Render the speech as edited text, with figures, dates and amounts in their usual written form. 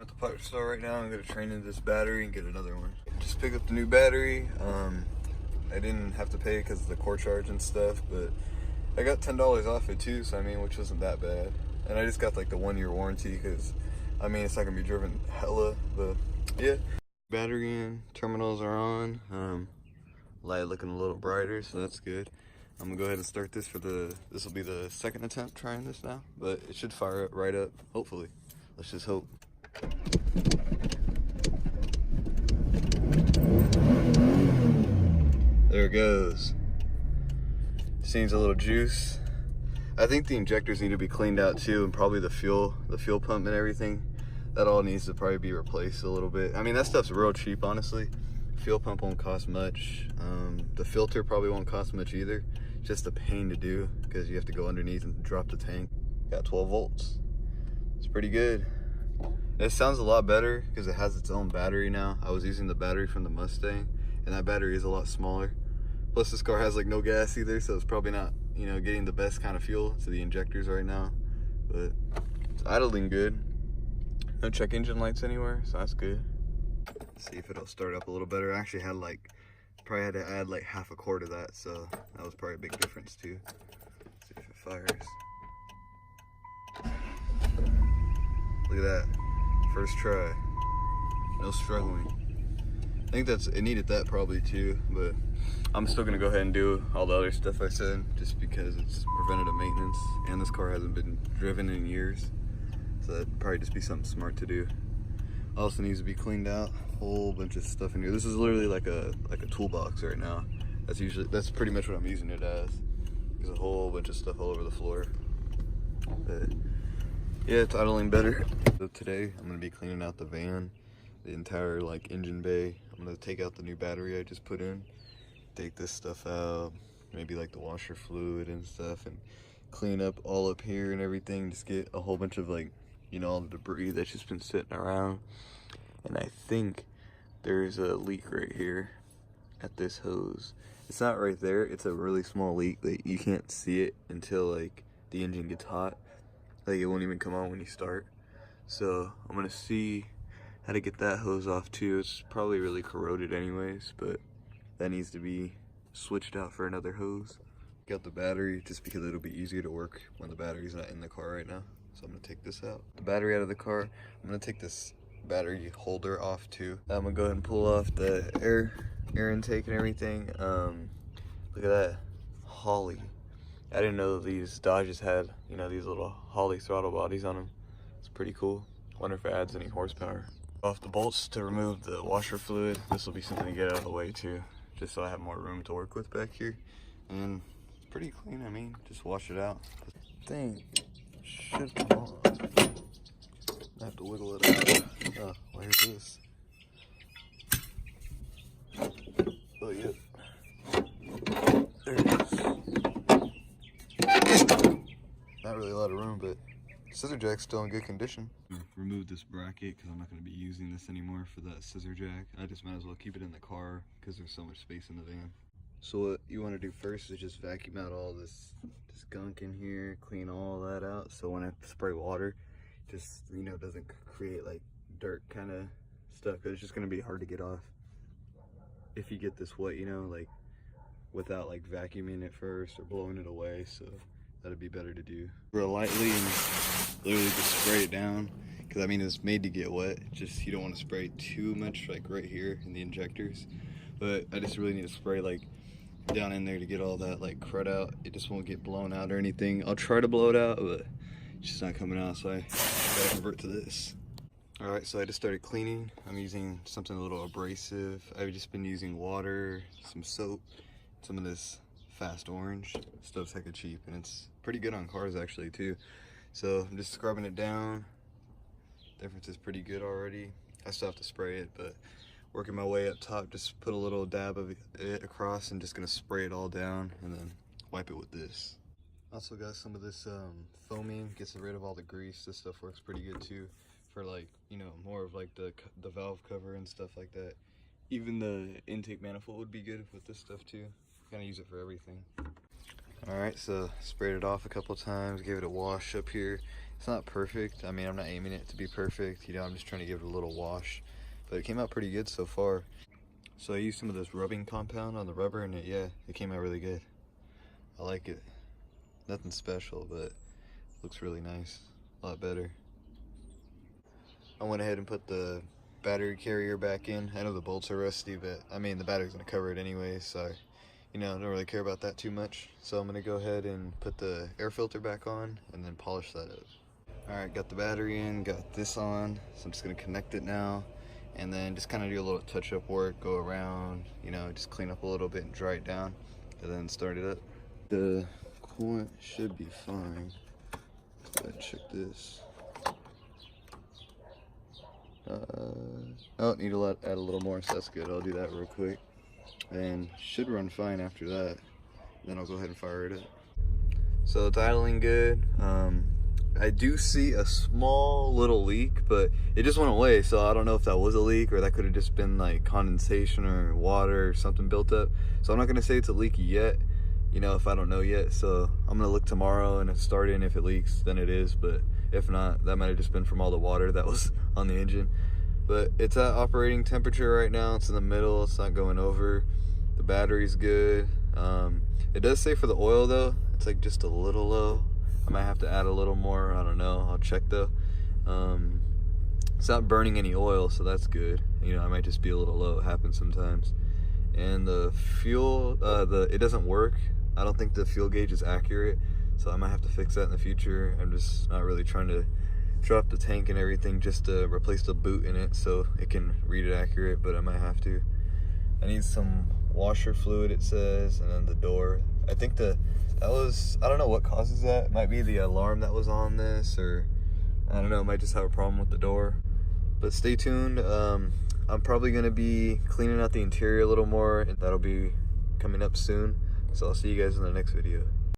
At the pipe store right now. I'm gonna train in this battery and get another one. Just pick up the new battery. I didn't have to pay because of the core charge and stuff, but I got $10 off it too, so I mean, which wasn't that bad. And I just got like the 1-year warranty because I mean, it's not gonna be driven hella, but yeah. Battery in, terminals are on. Light looking a little brighter, so that's good. I'm gonna go ahead and start this this will be the second attempt trying this now, but it should fire up right up, hopefully. Let's just hope. There it goes. Seems a little juice. I think the injectors need to be cleaned out too, and probably the fuel pump and everything. That all needs to probably be replaced a little bit. I mean, that stuff's real cheap, honestly. Fuel pump won't cost much. The filter probably won't cost much either. Just a pain to do because you have to go underneath and drop the tank. Got 12 volts. It's pretty good. It sounds a lot better because it has its own battery now. I was using the battery from the Mustang, and that battery is a lot smaller. Plus this car has like no gas either, so it's probably not, you know, getting the best kind of fuel to the injectors right now. But it's idling good. No check engine lights anywhere, so that's good. Let's see if it'll start up a little better. I actually had probably had to add like half a quart of that, so that was probably a big difference too. Let's see if it fires. Look at that, first try, no struggling. I think it needed that probably too, but I'm still gonna go ahead and do all the other stuff I said just because it's preventative maintenance and this car hasn't been driven in years. So that'd probably just be something smart to do. Also needs to be cleaned out. A whole bunch of stuff in here. This is literally like a toolbox right now. That's pretty much what I'm using it as. There's a whole bunch of stuff all over the floor. But yeah, it's idling better. So today I'm gonna be cleaning out the van, the entire like engine bay. I'm gonna take out the new battery I just put in, take this stuff out, maybe like the washer fluid and stuff, and clean up all up here and everything. Just get a whole bunch of like, you know, all the debris that's just been sitting around. And I think there's a leak right here at this hose. It's not right there, it's a really small leak that you can't see it until like the engine gets hot. Like it won't even come on when you start. So I'm gonna see how to get that hose off too. It's probably really corroded anyways, but that needs to be switched out for another hose. Got the battery just because it'll be easier to work when the battery's not in the car right now. So I'm gonna take this out. The battery out of the car. I'm gonna take this battery holder off too. I'm gonna go ahead and pull off the air intake and everything. Look at that, Holley. I didn't know that these Dodges had, you know, these little Holley throttle bodies on them. It's pretty cool. Wonder if it adds any horsepower. Off the bolts to remove the washer fluid. This will be something to get out of the way too, just so I have more room to work with back here. And it's pretty clean. I mean, just wash it out. The thing should come on. I have to wiggle it out. Oh, where's this? Oh, yeah. There it is. Not really a lot of room, but scissor jack's still in good condition. Remove this bracket because I'm not going to be using this anymore for that scissor jack. I just might as well keep it in the car because there's so much space in the van. So what you want to do first is just vacuum out all this gunk in here, clean all that out, so when I spray water, just, you know, doesn't create like dirt kind of stuff, because it's just going to be hard to get off if you get this wet, you know, like without like vacuuming it first or blowing it away. So that'd be better to do real lightly and literally just spray it down, because I mean it's made to get wet. Just you don't want to spray too much like right here in the injectors, but I just really need to spray like down in there to get all that like crud out. It just won't get blown out or anything. I'll try to blow it out, but it's just not coming out, so I gotta convert to this. All right, so I just started cleaning. I'm using something a little abrasive. I've just been using water, some soap, some of this Fast Orange. Stuff's hecka cheap and it's pretty good on cars actually too. So I'm just scrubbing it down. Difference is pretty good already. I still have to spray it, but working my way up top, just put a little dab of it across and just gonna spray it all down and then wipe it with this. Also got some of this foaming, gets rid of all the grease. This stuff works pretty good too for like, you know, more of like the valve cover and stuff like that. Even the intake manifold would be good with this stuff too. Kind of use it for everything. All right, so sprayed it off a couple times, gave it a wash up here. It's not perfect. I mean, I'm not aiming it to be perfect, you know, I'm just trying to give it a little wash, but it came out pretty good so far. So I used some of this rubbing compound on the rubber, and it came out really good. I like it. Nothing special, but it looks really nice, a lot better. I went ahead and put the battery carrier back in. I know the bolts are rusty, but I mean, the battery's gonna cover it anyway, so you know, I don't really care about that too much. So I'm gonna go ahead and put the air filter back on and then polish that up. All right, got the battery in, got this on, so I'm just gonna connect it now, and then just kind of do a little touch-up work, go around, you know, just clean up a little bit and dry it down, and then start it up. The coolant should be fine. Let's go ahead and check this. Oh, need to add a little more, so that's good. I'll do that real quick, and should run fine after that. Then I'll go ahead and fire it up. So it's idling good. I do see a small little leak, but it just went away, so I don't know if that was a leak or that could have just been like condensation or water or something built up. So I'm not gonna say it's a leak yet, you know, if I don't know yet. So I'm gonna look tomorrow and start in. If it leaks, then it is, but if not, that might have just been from all the water that was on the engine. But it's at operating temperature right now. It's in the middle, it's not going over. The battery's good. It does say for the oil though, it's like just a little low. I might have to add a little more, I don't know, I'll check though. It's not burning any oil, so that's good. You know, I might just be a little low, it happens sometimes. And the fuel, it doesn't work. I don't think the fuel gauge is accurate, so I might have to fix that in the future. I'm just not really trying to drop the tank and everything just to replace the boot in it so it can read it accurate, but I might have to. I need some washer fluid, it says, and then the door. I think I don't know what causes that. It might be the alarm that was on this, or I don't know, it might just have a problem with the door. But stay tuned. I'm probably gonna be cleaning out the interior a little more, and that'll be coming up soon. So I'll see you guys in the next video.